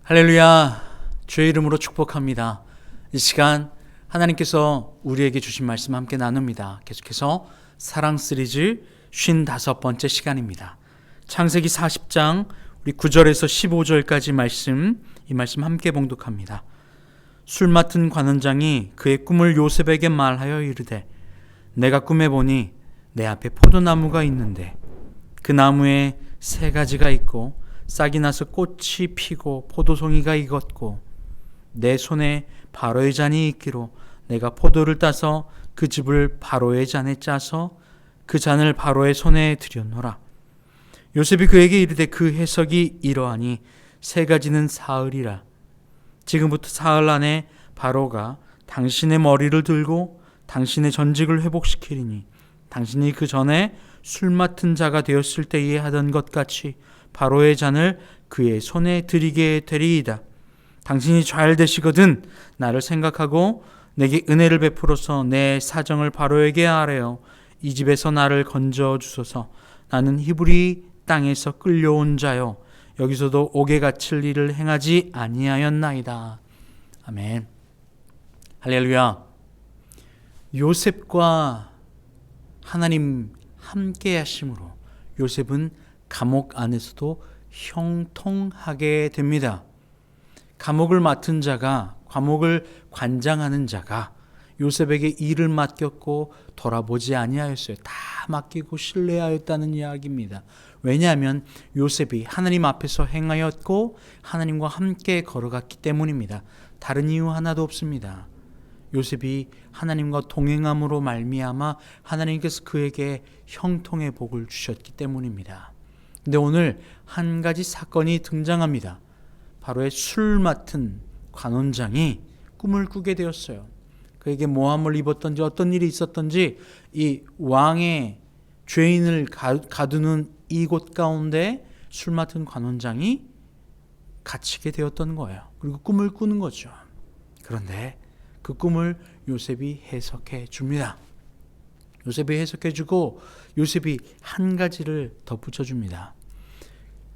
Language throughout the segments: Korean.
할렐루야, 주의 이름으로 축복합니다. 이 시간 하나님께서 우리에게 주신 말씀 함께 나눕니다. 계속해서 사랑 시리즈 55번째 시간입니다. 창세기 40장 우리 9절에서 15절까지 말씀, 이 말씀 함께 봉독합니다. 술 맡은 관원장이 그의 꿈을 요셉에게 말하여 이르되, 내가 꿈에 보니 내 앞에 포도나무가 있는데 그 나무에 세 가지가 있고 싹이 나서 꽃이 피고 포도송이가 익었고 내 손에 바로의 잔이 있기로 내가 포도를 따서 그 즙을 바로의 잔에 짜서 그 잔을 바로의 손에 들여놓으라. 요셉이 그에게 이르되, 그 해석이 이러하니 세 가지는 사흘이라. 지금부터 사흘 안에 바로가 당신의 머리를 들고 당신의 전직을 회복시키리니 당신이 그 전에 술 맡은 자가 되었을 때에 하던 것 같이 바로의 잔을 그의 손에 드리게 되리이다. 당신이 잘 되시거든 나를 생각하고 내게 은혜를 베풀어서 내 사정을 바로에게 아뢰어 이 집에서 나를 건져 주소서. 나는 히브리 땅에서 끌려온 자요 여기서도 옥에 갇힐 일을 행하지 아니하였나이다. 아멘. 할렐루야. 요셉과 하나님 함께 하심으로 요셉은 감옥 안에서도 형통하게 됩니다. 감옥을 맡은 자가, 감옥을 관장하는 자가 요셉에게 일을 맡겼고 돌아보지 아니하였어요. 다 맡기고 신뢰하였다는 이야기입니다. 왜냐하면 요셉이 하나님 앞에서 행하였고 하나님과 함께 걸어갔기 때문입니다. 다른 이유 하나도 없습니다. 요셉이 하나님과 동행함으로 말미암아 하나님께서 그에게 형통의 복을 주셨기 때문입니다. 근데 오늘 한 가지 사건이 등장합니다. 바로의 술 맡은 관원장이 꿈을 꾸게 되었어요. 그에게 모함을 입었던지 어떤 일이 있었던지 이 왕의 죄인을 가두는 이곳 가운데 술 맡은 관원장이 갇히게 되었던 거예요. 그리고 꿈을 꾸는 거죠. 그런데 그 꿈을 요셉이 해석해 줍니다. 요셉이 해석해 주고 요셉이 한 가지를 덧붙여 줍니다.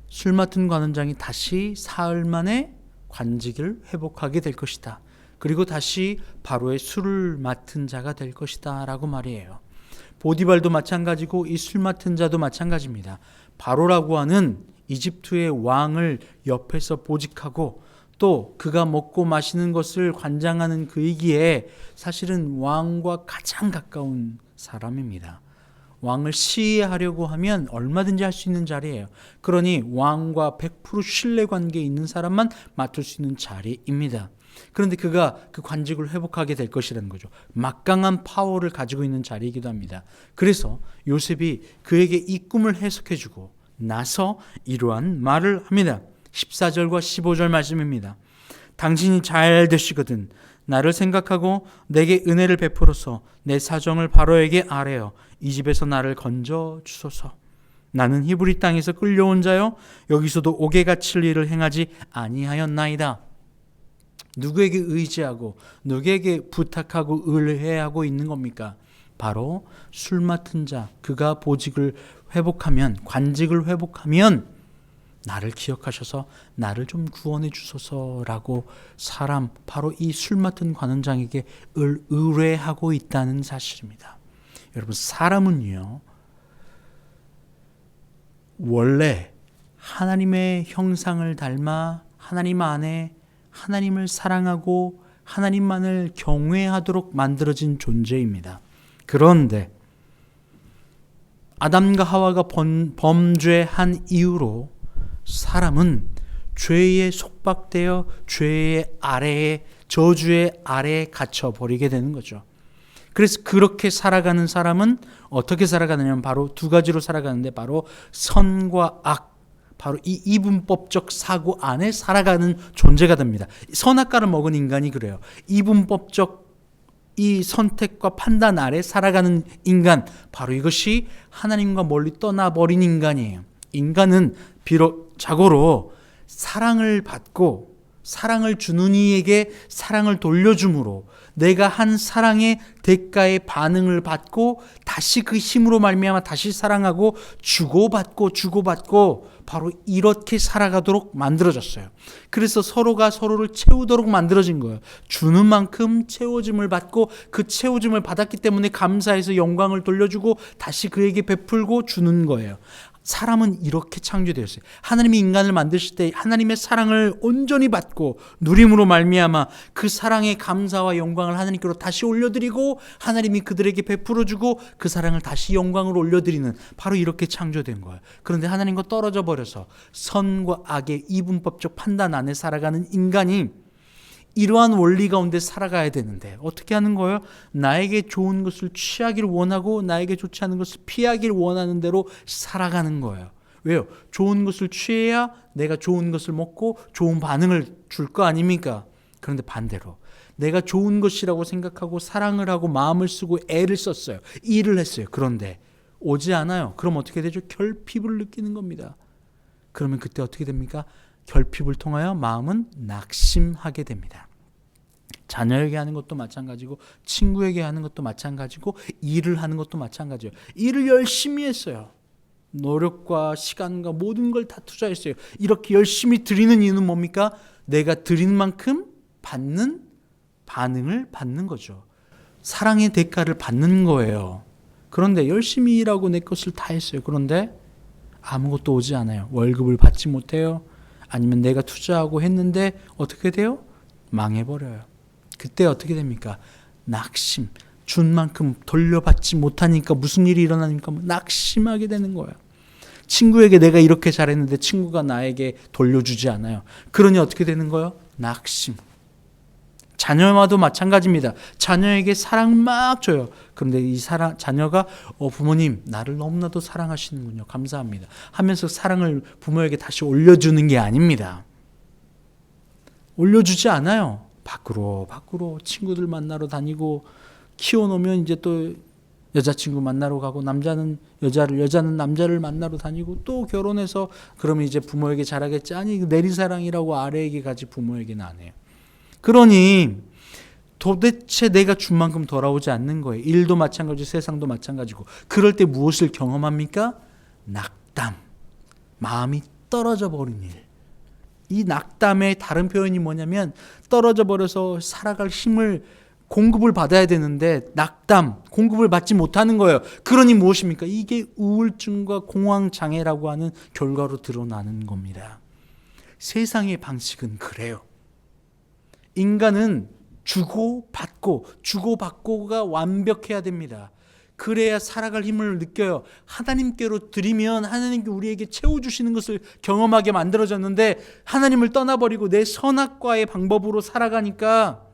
술 맡은 관원장이 다시 사흘 만에 관직을 회복하게 될 것이다. 그리고 다시 바로의 술을 맡은 자가 될 것이다 라고 말이에요. 보디발도 마찬가지고 이 술 맡은 자도 마찬가지입니다. 바로라고 하는 이집트의 왕을 옆에서 보직하고 또 그가 먹고 마시는 것을 관장하는 그이기에 사실은 왕과 가장 가까운 사람입니다. 왕을 시해하려고 하면 얼마든지 할 수 있는 자리예요. 그러니 왕과 100% 신뢰관계에 있는 사람만 맡을 수 있는 자리입니다. 그런데 그가 그 관직을 회복하게 될 것이라는 거죠. 막강한 파워를 가지고 있는 자리이기도 합니다. 그래서 요셉이 그에게 이 꿈을 해석해주고 나서 이러한 말을 합니다. 14절과 15절 말씀입니다. 당신이 잘 되시거든 나를 생각하고 내게 은혜를 베풀어서 내 사정을 바로에게 아뢰어 이 집에서 나를 건져 주소서. 나는 히브리 땅에서 끌려온 자요 여기서도 옥에 갇힐 일을 행하지 아니하였나이다. 누구에게 의지하고 누구에게 부탁하고 의뢰하고 있는 겁니까? 바로 술 맡은 자, 그가 보직을 회복하면, 관직을 회복하면 나를 기억하셔서 나를 좀 구원해 주소서라고 사람, 바로 이 술 맡은 관원장에게 의뢰하고 있다는 사실입니다. 여러분, 사람은요 원래 하나님의 형상을 닮아 하나님 안에 하나님을 사랑하고 하나님만을 경외하도록 만들어진 존재입니다. 그런데 아담과 하와가 범죄한 이후로 사람은 죄에 속박되어 죄의 아래에, 저주의 아래에 갇혀버리게 되는 거죠. 그래서 그렇게 살아가는 사람은 어떻게 살아가느냐면 바로 두 가지로 살아가는데 바로 선과 악, 바로 이 이분법적 사고 안에 살아가는 존재가 됩니다. 선악과를 먹은 인간이 그래요. 이분법적 이 선택과 판단 아래 살아가는 인간, 바로 이것이 하나님과 멀리 떠나버린 인간이에요. 인간은 비록 자고로 사랑을 받고 사랑을 주는 이에게 사랑을 돌려줌으로 내가 한 사랑의 대가의 반응을 받고 다시 그 힘으로 말미암아 다시 사랑하고 주고받고 바로 이렇게 살아가도록 만들어졌어요. 그래서 서로가 서로를 채우도록 만들어진 거예요. 주는 만큼 채워짐을 받고 그 채워짐을 받았기 때문에 감사해서 영광을 돌려주고 다시 그에게 베풀고 주는 거예요. 사람은 이렇게 창조되었어요. 하나님이 인간을 만드실 때 하나님의 사랑을 온전히 받고 누림으로 말미암아 그 사랑의 감사와 영광을 하나님께로 다시 올려드리고 하나님이 그들에게 베풀어주고 그 사랑을 다시 영광으로 올려드리는 바로 이렇게 창조된 거예요. 그런데 하나님과 떨어져 버려서 선과 악의 이분법적 판단 안에 살아가는 인간이 이러한 원리 가운데 살아가야 되는데 어떻게 하는 거예요? 나에게 좋은 것을 취하기를 원하고 나에게 좋지 않은 것을 피하기를 원하는 대로 살아가는 거예요. 왜요? 좋은 것을 취해야 내가 좋은 것을 먹고 좋은 반응을 줄 거 아닙니까? 그런데 반대로 내가 좋은 것이라고 생각하고 사랑을 하고 마음을 쓰고 애를 썼어요. 일을 했어요. 그런데 오지 않아요. 그럼 어떻게 되죠? 결핍을 느끼는 겁니다. 그러면 그때 어떻게 됩니까? 결핍을 통하여 마음은 낙심하게 됩니다. 자녀에게 하는 것도 마찬가지고 친구에게 하는 것도 마찬가지고 일을 하는 것도 마찬가지예요. 일을 열심히 했어요. 노력과 시간과 모든 걸 다 투자했어요. 이렇게 열심히 드리는 이유는 뭡니까? 내가 드린 만큼 받는 반응을 받는 거죠. 사랑의 대가를 받는 거예요. 그런데 열심히 일하고 내 것을 다 했어요. 그런데 아무것도 오지 않아요. 월급을 받지 못해요. 아니면 내가 투자하고 했는데 어떻게 돼요? 망해버려요. 그때 어떻게 됩니까? 낙심. 준 만큼 돌려받지 못하니까 무슨 일이 일어나니까 낙심하게 되는 거예요. 친구에게 내가 이렇게 잘했는데 친구가 나에게 돌려주지 않아요. 그러니 어떻게 되는 거예요? 낙심. 자녀와도 마찬가지입니다. 자녀에게 사랑 막 줘요. 그런데 이 자녀가 부모님 나를 너무나도 사랑하시는군요. 감사합니다. 하면서 사랑을 부모에게 다시 올려주는 게 아닙니다. 올려주지 않아요. 밖으로 친구들 만나러 다니고 키워놓으면 이제 또 여자친구 만나러 가고 남자는 여자는 남자를 만나러 다니고 또 결혼해서 그러면 이제 부모에게 잘하겠지. 아니 내리사랑이라고 아래에게 가지 부모에게는 안 해요. 그러니 도대체 내가 준 만큼 돌아오지 않는 거예요. 일도 마찬가지고 세상도 마찬가지고. 그럴 때 무엇을 경험합니까? 낙담. 마음이 떨어져 버린 일. 이 낙담의 다른 표현이 뭐냐면 떨어져 버려서 살아갈 힘을 공급을 받아야 되는데 낙담, 공급을 받지 못하는 거예요. 그러니 무엇입니까? 이게 우울증과 공황장애라고 하는 결과로 드러나는 겁니다. 세상의 방식은 그래요. 인간은 주고받고가 완벽해야 됩니다. 그래야 살아갈 힘을 느껴요. 하나님께로 드리면 하나님께 우리에게 채워주시는 것을 경험하게 만들어졌는데 하나님을 떠나버리고 내 선악과의 방법으로 살아가니까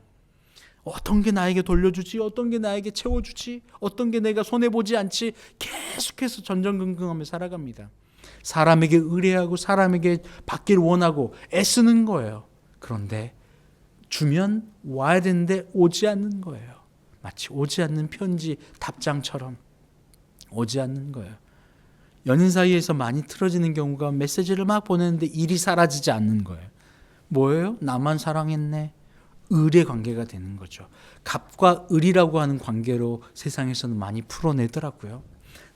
어떤 게 나에게 돌려주지? 어떤 게 나에게 채워주지? 어떤 게 내가 손해보지 않지? 계속해서 전전긍긍하며 살아갑니다. 사람에게 의뢰하고 사람에게 받기를 원하고 애쓰는 거예요. 그런데 주면 와야 되는데 오지 않는 거예요. 마치 오지 않는 편지 답장처럼 오지 않는 거예요. 연인 사이에서 많이 틀어지는 경우가 메시지를 막 보내는데 일이 사라지지 않는 거예요. 뭐예요? 나만 사랑했네. 을의 관계가 되는 거죠. 갑과 을이라고 하는 관계로 세상에서는 많이 풀어내더라고요.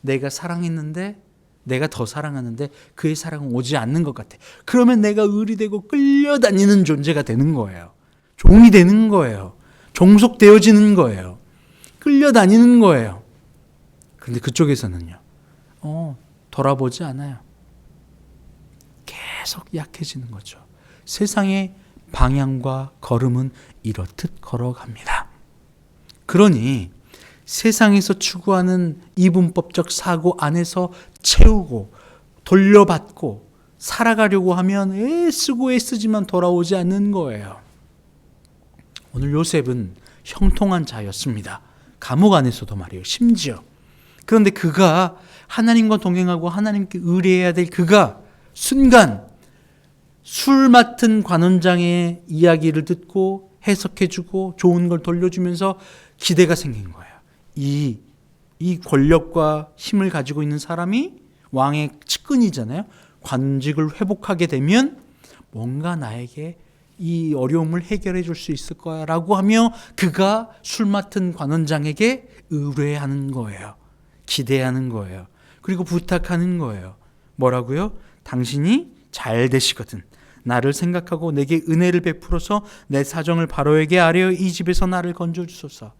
내가 사랑했는데 내가 더 사랑하는데 그의 사랑은 오지 않는 것 같아. 그러면 내가 을이 되고 끌려다니는 존재가 되는 거예요. 종이 되는 거예요. 종속되어지는 거예요. 끌려다니는 거예요. 그런데 그쪽에서는요. 돌아보지 않아요. 계속 약해지는 거죠. 세상의 방향과 걸음은 이렇듯 걸어갑니다. 그러니 세상에서 추구하는 이분법적 사고 안에서 채우고 돌려받고 살아가려고 하면 애쓰지만 돌아오지 않는 거예요. 오늘 요셉은 형통한 자였습니다. 감옥 안에서도 말이에요. 심지어. 그런데 그가 하나님과 동행하고 하나님께 의뢰해야 될 그가 순간 술 맡은 관원장의 이야기를 듣고 해석해주고 좋은 걸 돌려주면서 기대가 생긴 거예요. 이 권력과 힘을 가지고 있는 사람이 왕의 측근이잖아요. 관직을 회복하게 되면 뭔가 나에게 이 어려움을 해결해 줄 수 있을 거야 라고 하며 그가 술 맡은 관원장에게 의뢰하는 거예요. 기대하는 거예요. 그리고 부탁하는 거예요. 뭐라고요? 당신이 잘 되시거든 나를 생각하고 내게 은혜를 베풀어서 내 사정을 바로에게 아뢰어 이 집에서 나를 건져주소서.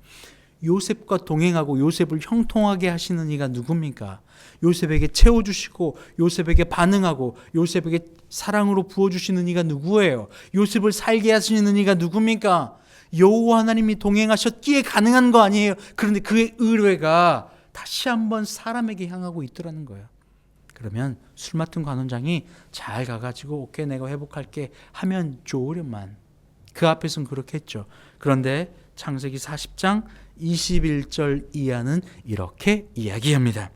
요셉과 동행하고 요셉을 형통하게 하시는 이가 누굽니까? 요셉에게 채워주시고 요셉에게 반응하고 요셉에게 사랑으로 부어주시는 이가 누구예요? 요셉을 살게 하시는 이가 누굽니까? 여호와 하나님이 동행하셨기에 가능한 거 아니에요? 그런데 그의 의뢰가 다시 한번 사람에게 향하고 있더라는 거예요. 그러면 술 맡은 관원장이 잘 가가지고 오케이 내가 회복할게 하면 좋으련만 그 앞에서는 그렇게 했죠. 그런데 창세기 40장 21절 이하는 이렇게 이야기합니다.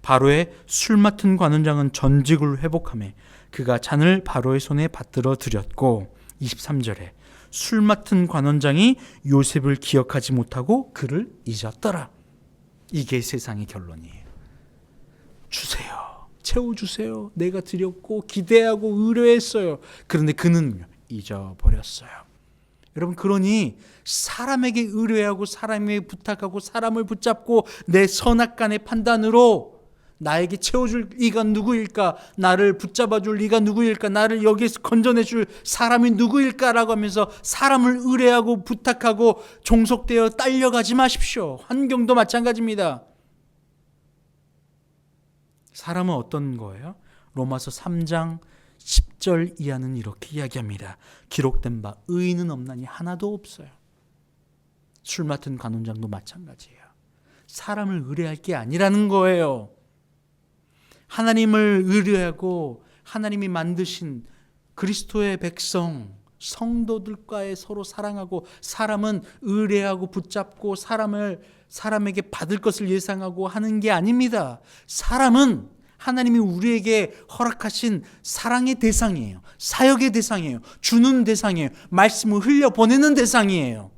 바로의 술 맡은 관원장은 전직을 회복하며 그가 잔을 바로의 손에 받들어 드렸고 23절에 술 맡은 관원장이 요셉을 기억하지 못하고 그를 잊었더라. 이게 세상의 결론이에요. 주세요. 채워주세요. 내가 드렸고 기대하고 의뢰했어요. 그런데 그는 잊어버렸어요. 여러분 그러니 사람에게 의뢰하고 사람에게 부탁하고 사람을 붙잡고 내 선악간의 판단으로 나에게 채워줄 이가 누구일까? 나를 붙잡아줄 이가 누구일까? 나를 여기에서 건져내줄 사람이 누구일까라고 하면서 사람을 의뢰하고 부탁하고 종속되어 딸려가지 마십시오. 환경도 마찬가지입니다. 사람은 어떤 거예요? 로마서 3장 10절 이하는 이렇게 이야기합니다. 기록된 바 의인은 없나니 하나도 없어요. 술 맡은 관원장도 마찬가지예요. 사람을 의뢰할 게 아니라는 거예요. 하나님을 의뢰하고 하나님이 만드신 그리스도의 백성 성도들과의 서로 사랑하고 사람은 의뢰하고 붙잡고 사람에게 받을 것을 예상하고 하는 게 아닙니다. 사람은 하나님이 우리에게 허락하신 사랑의 대상이에요. 사역의 대상이에요. 주는 대상이에요. 말씀을 흘려보내는 대상이에요.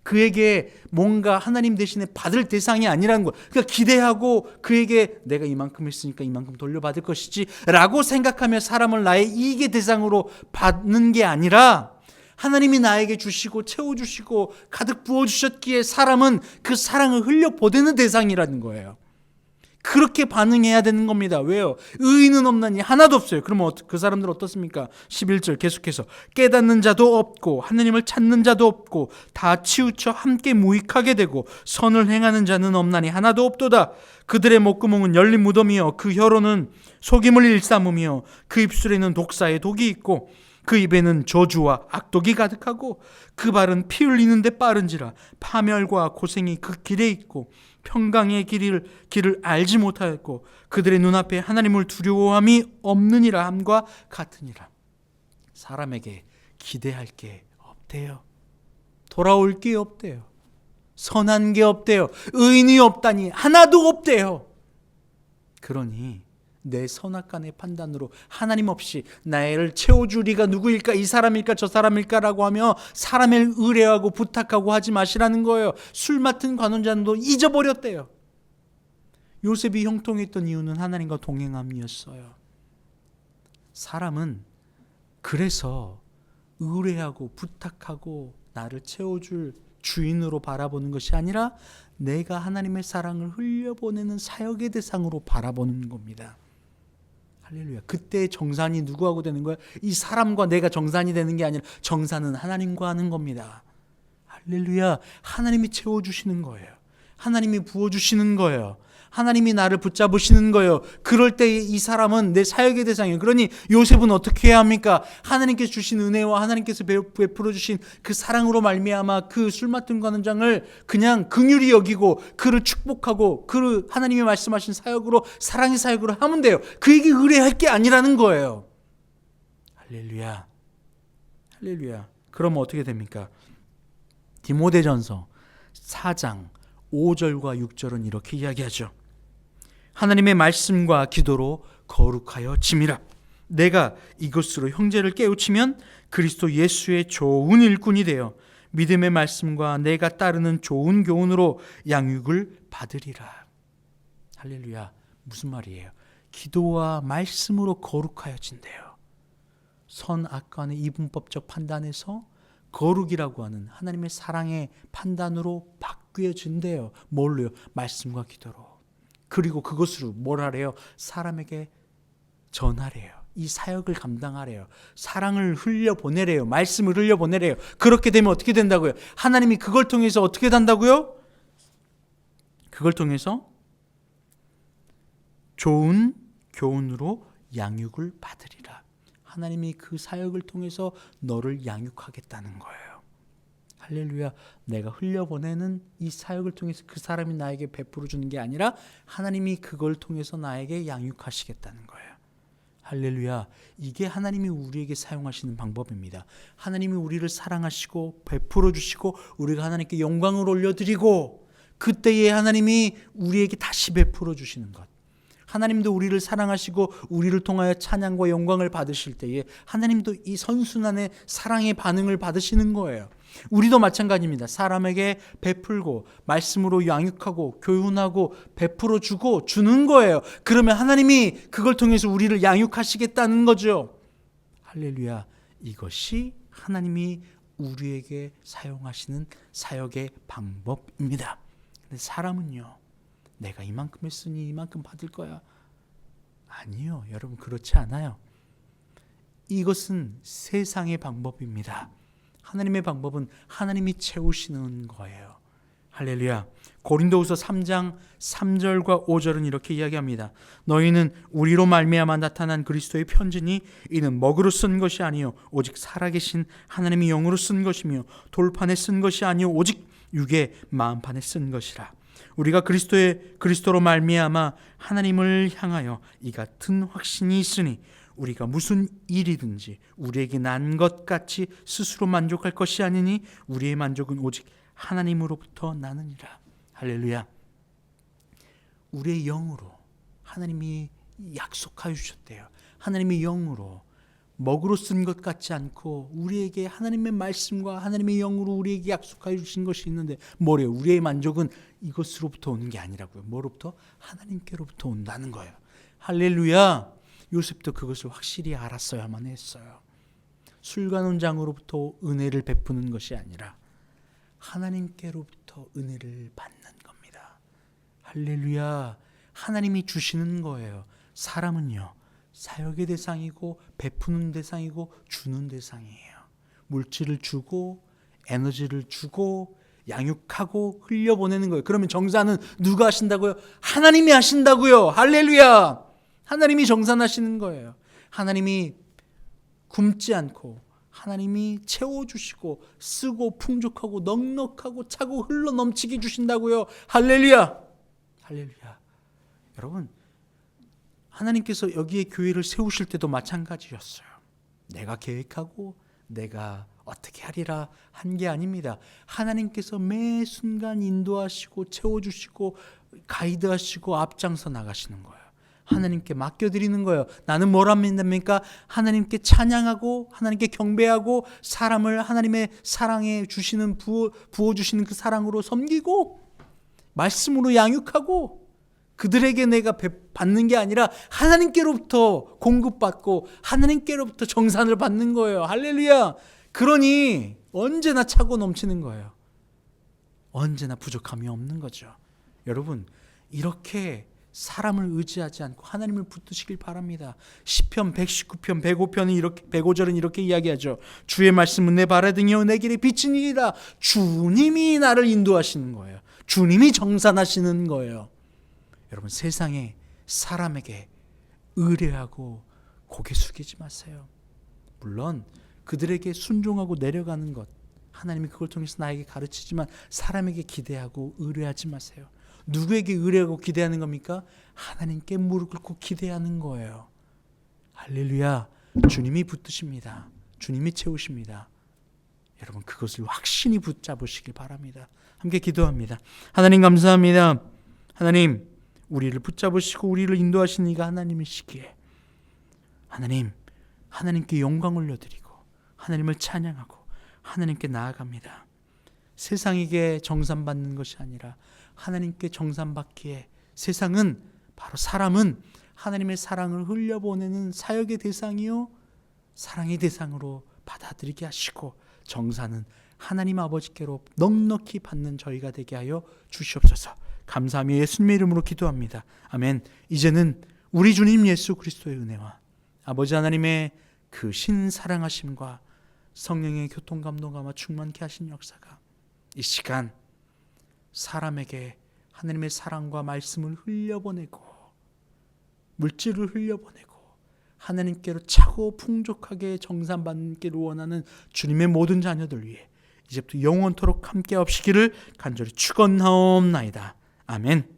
그에게 뭔가 하나님 대신에 받을 대상이 아니라는 거예요. 그러니까 기대하고 그에게 내가 이만큼 했으니까 이만큼 돌려받을 것이지 라고 생각하며 사람을 나의 이익의 대상으로 받는 게 아니라 하나님이 나에게 주시고 채워주시고 가득 부어주셨기에 사람은 그 사랑을 흘려보내는 대상이라는 거예요. 그렇게 반응해야 되는 겁니다. 왜요? 의인은 없나니 하나도 없어요. 그러면 그 사람들은 어떻습니까? 11절 계속해서 깨닫는 자도 없고 하나님을 찾는 자도 없고 다 치우쳐 함께 무익하게 되고 선을 행하는 자는 없나니 하나도 없도다. 그들의 목구멍은 열린 무덤이요 그 혀로는 속임을 일삼으며 그 입술에는 독사의 독이 있고 그 입에는 저주와 악독이 가득하고 그 발은 피 흘리는데 빠른지라 파멸과 고생이 그 길에 있고 평강의 길을 알지 못하였고 그들의 눈앞에 하나님을 두려워함이 없느니라 함과 같으니라. 사람에게 기대할 게 없대요. 돌아올 게 없대요. 선한 게 없대요. 의인이 없다니 하나도 없대요. 그러니 내 선악간의 판단으로 하나님 없이 나를 채워줄 이가 누구일까? 이 사람일까? 저 사람일까? 라고 하며 사람을 의뢰하고 부탁하고 하지 마시라는 거예요. 술 맡은 관원장도 잊어버렸대요. 요셉이 형통했던 이유는 하나님과 동행함이었어요. 사람은 그래서 의뢰하고 부탁하고 나를 채워줄 주인으로 바라보는 것이 아니라 내가 하나님의 사랑을 흘려보내는 사역의 대상으로 바라보는 겁니다. 할렐루야. 그때 정산이 누구하고 되는 거예요? 이 사람과 내가 정산이 되는 게 아니라 정산은 하나님과 하는 겁니다. 할렐루야. 하나님이 채워주시는 거예요. 하나님이 부어주시는 거예요. 하나님이 나를 붙잡으시는 거예요. 그럴 때 이 사람은 내 사역의 대상이에요. 그러니 요셉은 어떻게 해야 합니까? 하나님께서 주신 은혜와 하나님께서 베풀어 주신 그 사랑으로 말미암아 그 술 맡은 관원장을 그냥 긍휼히 여기고 그를 축복하고 그를 하나님이 말씀하신 사역으로 사랑의 사역으로 하면 돼요. 그에게 의뢰할 게 아니라는 거예요. 할렐루야. 할렐루야. 그러면 어떻게 됩니까? 디모데전서 4장 5절과 6절은 이렇게 이야기하죠. 하나님의 말씀과 기도로 거룩하여 짐이라. 내가 이것으로 형제를 깨우치면 그리스도 예수의 좋은 일꾼이 되어 믿음의 말씀과 내가 따르는 좋은 교훈으로 양육을 받으리라. 할렐루야. 무슨 말이에요? 기도와 말씀으로 거룩하여진대요. 선악간의 이분법적 판단에서 거룩이라고 하는 하나님의 사랑의 판단으로 바뀌어진대요. 뭘로요? 말씀과 기도로. 그리고 그것으로 뭘 하래요? 사람에게 전하래요. 이 사역을 감당하래요. 사랑을 흘려보내래요. 말씀을 흘려보내래요. 그렇게 되면 어떻게 된다고요? 하나님이 그걸 통해서 어떻게 된다고요? 그걸 통해서 좋은 교훈으로 양육을 받으리라. 하나님이 그 사역을 통해서 너를 양육하겠다는 거예요. 할렐루야. 내가 흘려보내는 이 사역을 통해서 그 사람이 나에게 베풀어 주는 게 아니라 하나님이 그걸 통해서 나에게 양육하시겠다는 거예요. 할렐루야. 이게 하나님이 우리에게 사용하시는 방법입니다. 하나님이 우리를 사랑하시고 베풀어 주시고 우리가 하나님께 영광을 올려드리고 그때에 하나님이 우리에게 다시 베풀어 주시는 것. 하나님도 우리를 사랑하시고 우리를 통하여 찬양과 영광을 받으실 때에 하나님도 이 선순환의 사랑의 반응을 받으시는 거예요. 우리도 마찬가지입니다. 사람에게 베풀고 말씀으로 양육하고 교훈하고 베풀어 주고 주는 거예요. 그러면 하나님이 그걸 통해서 우리를 양육하시겠다는 거죠. 할렐루야. 이것이 하나님이 우리에게 사용하시는 사역의 방법입니다. 근데 사람은요, 내가 이만큼 했으니 이만큼 받을 거야. 아니요, 여러분, 그렇지 않아요. 이것은 세상의 방법입니다. 하나님의 방법은 하나님이 채우시는 거예요. 할렐루야. 고린도후서 3장 3절과 5절은 이렇게 이야기합니다. 너희는 우리로 말미암아 나타난 그리스도의 편지니 이는 먹으로 쓴 것이 아니요 오직 살아계신 하나님의 영으로 쓴 것이며 돌판에 쓴 것이 아니요 오직 육의 마음판에 쓴 것이라. 우리가 그리스도로 말미암아 하나님을 향하여 이 같은 확신이 있으니 우리가 무슨 일이든지 우리에게 난 것 같이 스스로 만족할 것이 아니니 우리의 만족은 오직 하나님으로부터 나느니라. 할렐루야. 우리의 영으로 하나님이 약속하여 주셨대요. 하나님의 영으로 먹으로 쓴 것 같지 않고 우리에게 하나님의 말씀과 하나님의 영으로 우리에게 약속하여 주신 것이 있는데 뭐래요? 우리의 만족은 이것으로부터 오는 게 아니라고요. 뭐로부터? 하나님께로부터 온다는 거예요. 할렐루야. 요셉도 그것을 확실히 알았어야만 했어요. 술관원장으로부터 은혜를 베푸는 것이 아니라 하나님께로부터 은혜를 받는 겁니다. 할렐루야. 하나님이 주시는 거예요. 사람은요, 사역의 대상이고 베푸는 대상이고 주는 대상이에요. 물질을 주고 에너지를 주고 양육하고 흘려보내는 거예요. 그러면 정사는 누가 하신다고요? 하나님이 하신다고요. 할렐루야. 하나님이 정산하시는 거예요. 하나님이 굶지 않고 하나님이 채워주시고 쓰고 풍족하고 넉넉하고 차고 흘러 넘치게 주신다고요. 할렐루야. 할렐루야. 여러분, 하나님께서 여기에 교회를 세우실 때도 마찬가지였어요. 내가 계획하고 내가 어떻게 하리라 한 게 아닙니다. 하나님께서 매 순간 인도하시고 채워주시고 가이드하시고 앞장서 나가시는 거예요. 하나님께 맡겨드리는 거예요. 나는 뭘 합니까? 하나님께 찬양하고 하나님께 경배하고 사람을 하나님의 사랑에 주시는 부어주시는 그 사랑으로 섬기고 말씀으로 양육하고 그들에게 내가 받는 게 아니라 하나님께로부터 공급받고 하나님께로부터 정산을 받는 거예요. 할렐루야. 그러니 언제나 차고 넘치는 거예요. 언제나 부족함이 없는 거죠. 여러분, 이렇게 사람을 의지하지 않고 하나님을 붙드시길 바랍니다. 시편 119편 105편은 이렇게 105절은 이렇게 이야기하죠. 주의 말씀은 내 바라등이요 내 길의 빛이니이다. 주님이 나를 인도하시는 거예요. 주님이 정산하시는 거예요. 여러분, 세상에 사람에게 의뢰하고 고개 숙이지 마세요. 물론 그들에게 순종하고 내려가는 것, 하나님이 그걸 통해서 나에게 가르치지만 사람에게 기대하고 의뢰하지 마세요. 누구에게 의뢰하고 기대하는 겁니까? 하나님께 무릎 꿇고 기대하는 거예요. 할렐루야. 주님이 붙드십니다. 주님이 채우십니다. 여러분, 그것을 확신히 붙잡으시길 바랍니다. 함께 기도합니다. 하나님 감사합니다. 하나님, 우리를 붙잡으시고 우리를 인도하시는 이가 하나님이시기에 하나님께 영광 올려드리고 하나님을 찬양하고 하나님께 나아갑니다. 세상에게 정산받는 것이 아니라 하나님께 정산받기에 사람은 하나님의 사랑을 흘려보내는 사역의 대상이요 사랑의 대상으로 받아들이게 하시고 정사는 하나님 아버지께로 넉넉히 받는 저희가 되게 하여 주시옵소서. 감사하며 예수님의 이름으로 기도합니다. 아멘. 이제는 우리 주님 예수 그리스도의 은혜와 아버지 하나님의 그 신사랑하심과 성령의 교통감동감화 충만케 하신 역사가 이 시간 사람에게 하나님의 사랑과 말씀을 흘려보내고 물질을 흘려보내고 하나님께로 차고 풍족하게 정산받기를 원하는 주님의 모든 자녀들 위해 이제부터 영원토록 함께 없시기를 간절히 축원하옵나이다. 아멘.